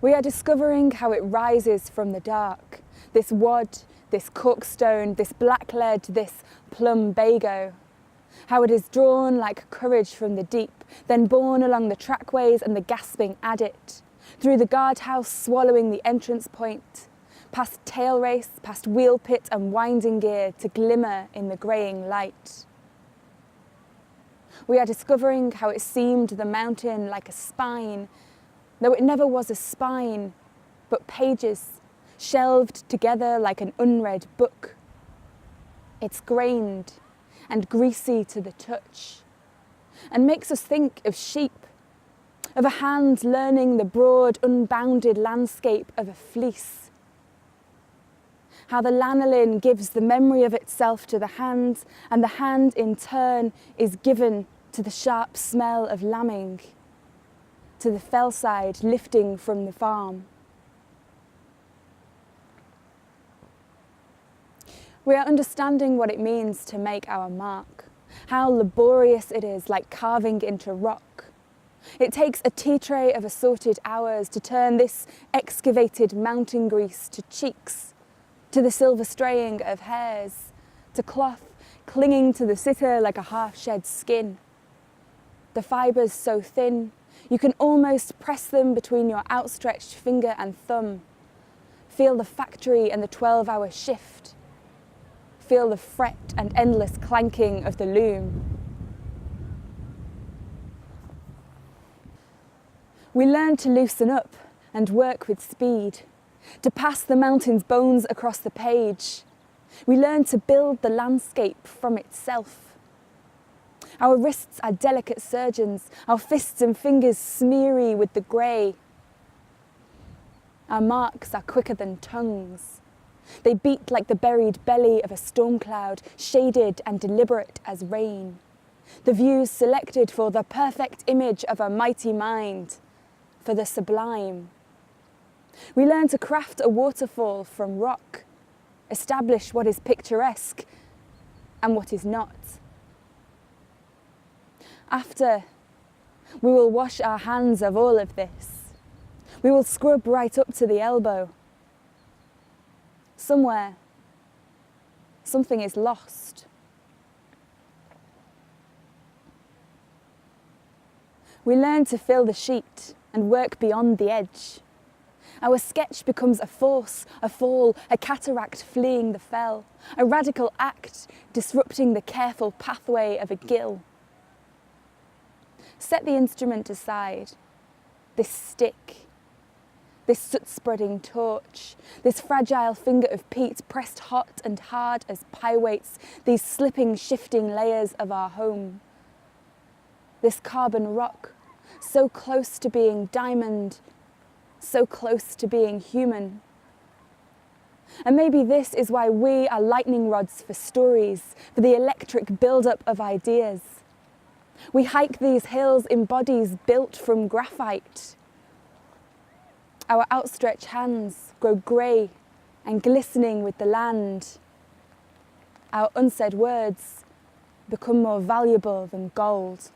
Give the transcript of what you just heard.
We are discovering how it rises from the dark, this wad, this corkstone, this black lead, this plumbago. How it is drawn like courage from the deep, then borne along the trackways and the gasping adit, through the guardhouse swallowing the entrance point, past tail race, past wheel pit and winding gear to glimmer in the greying light. We are discovering how it seemed the mountain like a spine, though it never was a spine, but pages, shelved together like an unread book. It's grained and greasy to the touch, and makes us think of sheep, of a hand learning the broad, unbounded landscape of a fleece. How the lanolin gives the memory of itself to the hand, and the hand in turn is given to the sharp smell of lambing, to the fellside lifting from the farm. We are understanding what it means to make our mark, how laborious it is, like carving into rock. It takes a tea tray of assorted hours to turn this excavated mountain grease to cheeks, to the silver straying of hairs, to cloth clinging to the sitter like a half-shed skin. The fibres so thin, you can almost press them between your outstretched finger and thumb. Feel the factory and the 12-hour shift. Feel the fret and endless clanking of the loom. We learn to loosen up and work with speed, to pass the mountain's bones across the page. We learn to build the landscape from itself. Our wrists are delicate surgeons, our fists and fingers smeary with the grey. Our marks are quicker than tongues. They beat like the buried belly of a storm cloud, shaded and deliberate as rain. The views selected for the perfect image of a mighty mind, for the sublime. We learn to craft a waterfall from rock, establish what is picturesque and what is not. After, we will wash our hands of all of this. We will scrub right up to the elbow. Somewhere, something is lost. We learn to fill the sheet and work beyond the edge. Our sketch becomes a force, a fall, a cataract fleeing the fell, a radical act disrupting the careful pathway of a gill. Set the instrument aside, this stick, this soot-spreading torch, this fragile finger of peat pressed hot and hard as pie weights, these slipping, shifting layers of our home. This carbon rock, so close to being diamond, so close to being human. And maybe this is why we are lightning rods for stories, for the electric build-up of ideas. We hike these hills in bodies built from graphite. Our outstretched hands grow grey and glistening with the land. Our unsaid words become more valuable than gold.